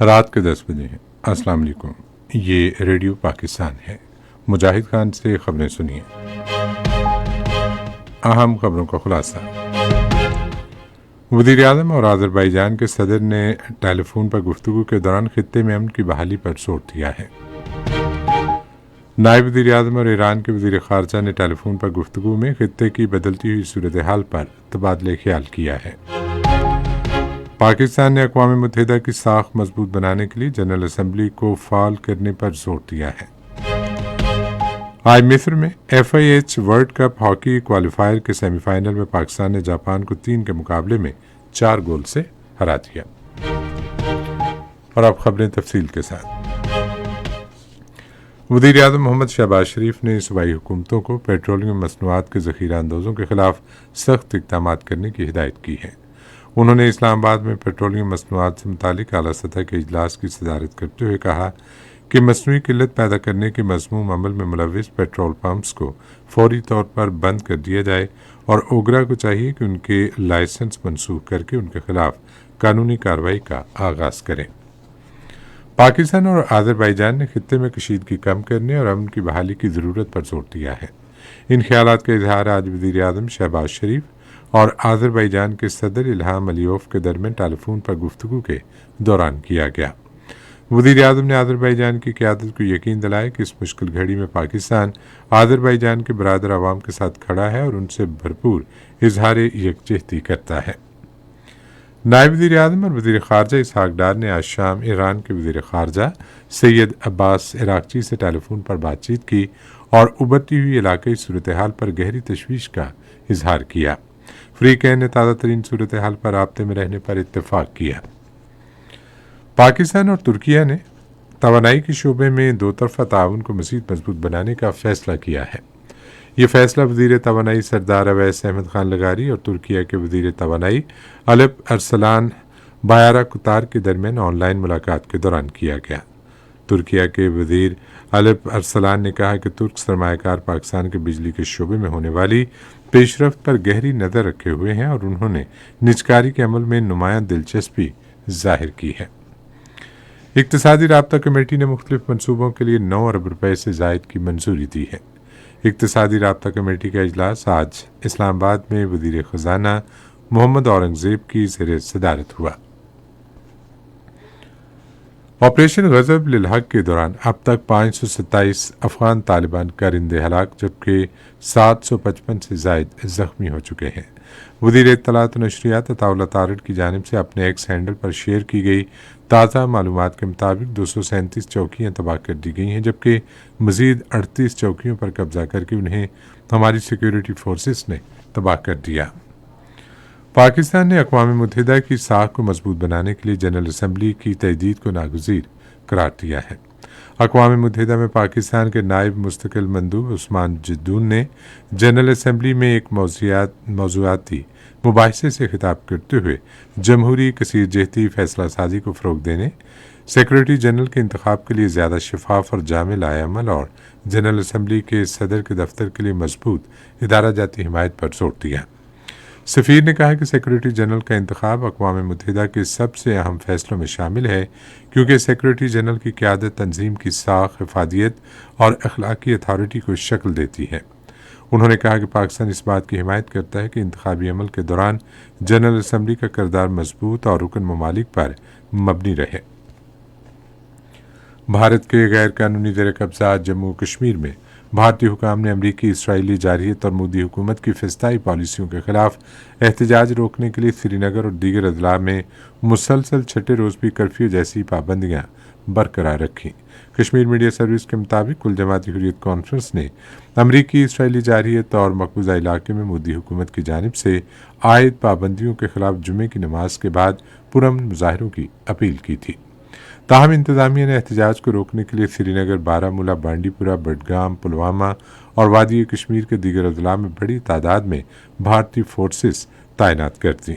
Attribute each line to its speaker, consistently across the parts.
Speaker 1: رات کے 10 بجے ہیں۔ السلام علیکم، یہ ریڈیو پاکستان ہے۔ مجاہد خان سے خبریں سنیے۔ اہم خبروں کا خلاصہ۔ وزیر اعظم اور آذربائیجان کے صدر نے ٹیلی فون پر گفتگو کے دوران خطے میں امن کی بحالی پر زور دیا ہے۔ نائب وزیر اعظم اور ایران کے وزیر خارجہ نے ٹیلی فون پر گفتگو میں خطے کی بدلتی ہوئی صورتحال پر تبادلہ خیال کیا ہے۔ پاکستان نے اقوام متحدہ کی ساکھ مضبوط بنانے کے لیے جنرل اسمبلی کو فعال کرنے پر زور دیا ہے۔ آج مصر میں FIH world cup hockey qualifier کے سیمی فائنل میں پاکستان نے جاپان کو 3 کے مقابلے میں 4 گول سے ہرا دیا۔ اور اب خبریں تفصیل کے ساتھ۔ وزیر اعظم محمد شہباز شریف نے صوبائی حکومتوں کو پیٹرولیم مصنوعات کے ذخیرہ اندوزوں کے خلاف سخت اقدامات کرنے کی ہدایت کی ہے۔ انہوں نے اسلام آباد میں پیٹرولیم مصنوعات سے متعلق اعلیٰ سطح کے اجلاس کی صدارت کرتے ہوئے کہا کہ مصنوعی قلت پیدا کرنے کے مذموم عمل میں ملوث پیٹرول پمپس کو فوری طور پر بند کر دیا جائے اور اوگرا کو چاہیے کہ ان کے لائسنس منسوخ کر کے ان کے خلاف قانونی کارروائی کا آغاز کریں۔ پاکستان اور آذربائیجان نے خطے میں کشیدگی کم کرنے اور امن کی بحالی کی ضرورت پر زور دیا ہے۔ ان خیالات کا اظہار آج وزیر اعظم شہباز شریف اور آذربائیجان کے صدر الہام علیوف کے درمیان ٹیلی فون پر گفتگو کے دوران کیا گیا۔ وزیر اعظم نے آذربائیجان کی قیادت کو یقین دلایا کہ اس مشکل گھڑی میں پاکستان آذربائیجان کے برادر عوام کے ساتھ کھڑا ہے اور ان سے بھرپور اظہار یکجہتی کرتا ہے۔ نائب وزیر اعظم اور وزیر خارجہ اسحاق ڈار نے آج شام ایران کے وزیر خارجہ سید عباس عراقچی سے ٹیلی فون پر بات چیت کی اور ابھرتی ہوئی علاقائی صورتحال پر گہری تشویش کا اظہار کیا۔ فریقین نے تازہ ترین صورتحال پر رابطے میں رہنے پر اتفاق کیا۔ پاکستان اور ترکیہ نے توانائی کے شعبے میں دو طرفہ تعاون کو مزید مضبوط بنانے کا فیصلہ کیا ہے۔ یہ فیصلہ وزیر توانائی سردار اویس احمد خان لغاری اور ترکیہ کے وزیر توانائی الپ ارسلان بایارا کتار کے درمیان آن لائن ملاقات کے دوران کیا گیا۔ ترکیہ کے وزیر الپ ارسلان نے کہا کہ ترک سرمایہ کار پاکستان کے بجلی کے شعبے میں ہونے والی پیش رفت پر گہری نظر رکھے ہوئے ہیں اور انہوں نے نجکاری کے عمل میں نمایاں دلچسپی ظاہر کی ہے۔ اقتصادی رابطہ کمیٹی نے مختلف منصوبوں کے لیے 9 ارب روپے سے زائد کی منظوری دی ہے۔ اقتصادی رابطہ کمیٹی کا اجلاس آج اسلام آباد میں وزیر خزانہ محمد اورنگزیب کی زیر صدارت ہوا۔ آپریشن غضب للحق کے دوران اب تک 527 افغان طالبان کارندے ہلاک جبکہ 755 سے زائد زخمی ہو چکے ہیں۔ وزیر اطلاعات و نشریات عطاءاللہ تارڑ کی جانب سے اپنے ایکس ہینڈل پر شیئر کی گئی تازہ معلومات کے مطابق 237 چوکیاں تباہ کر دی گئی ہیں جبکہ مزید 38 چوکیوں پر قبضہ کر کے انہیں ہماری سیکیورٹی فورسز نے تباہ کر دیا۔ پاکستان نے اقوام متحدہ کی ساکھ کو مضبوط بنانے کے لیے جنرل اسمبلی کی تجدید کو ناگزیر قرار دیا ہے۔ اقوام متحدہ میں پاکستان کے نائب مستقل مندوب عثمان جدون نے جنرل اسمبلی میں ایک موضوعاتی مباحثے سے خطاب کرتے ہوئے جمہوری کثیر جہتی فیصلہ سازی کو فروغ دینے، سیکرٹری جنرل کے انتخاب کے لیے زیادہ شفاف اور جامع لائحہ عمل اور جنرل اسمبلی کے صدر کے دفتر کے لیے مضبوط ادارہ جاتی حمایت پر زور دیا۔ سفیر نے کہا کہ سیکرٹری جنرل کا انتخاب اقوام متحدہ کے سب سے اہم فیصلوں میں شامل ہے کیونکہ سیکرٹری جنرل کی قیادت تنظیم کی ساکھ، افادیت اور اخلاقی اتھارٹی کو شکل دیتی ہے۔ انہوں نے کہا کہ پاکستان اس بات کی حمایت کرتا ہے کہ انتخابی عمل کے دوران جنرل اسمبلی کا کردار مضبوط اور رکن ممالک پر مبنی رہے۔ بھارت کے غیر قانونی زیر قبضہ جموں کشمیر میں بھارتی حکام نے امریکی اسرائیلی جارحیت اور مودی حکومت کی فضائی پالیسیوں کے خلاف احتجاج روکنے کے لیے سری نگر اور دیگر اضلاع میں مسلسل چھٹے روز بھی کرفیو جیسی پابندیاں برقرار رکھیں۔ کشمیر میڈیا سروس کے مطابق کل جماعتی حریت کانفرنس نے امریکی اسرائیلی جارحیت اور مقبوضہ علاقے میں مودی حکومت کی جانب سے عائد پابندیوں کے خلاف جمعے کی نماز کے بعد پرامن مظاہروں کی اپیل کی تھی۔ تاہم انتظامیہ نے احتجاج کو روکنے کے لیے سری نگر، بارہ مولہ، بانڈی پورہ، بڈگام، پلوامہ اور وادی کشمیر کے دیگر اضلاع میں بڑی تعداد میں بھارتی فورسز تعینات کر دیں۔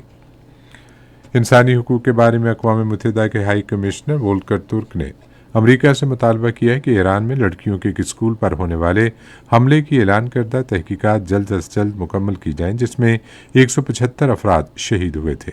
Speaker 1: انسانی حقوق کے بارے میں اقوام متحدہ کے ہائی کمشنر وولکر ترک نے امریکہ سے مطالبہ کیا ہے کہ ایران میں لڑکیوں کے ایک اسکول پر ہونے والے حملے کی اعلان کردہ تحقیقات جلد از جلد مکمل کی جائیں جس میں 175 افراد شہید ہوئے تھے۔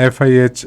Speaker 1: FIH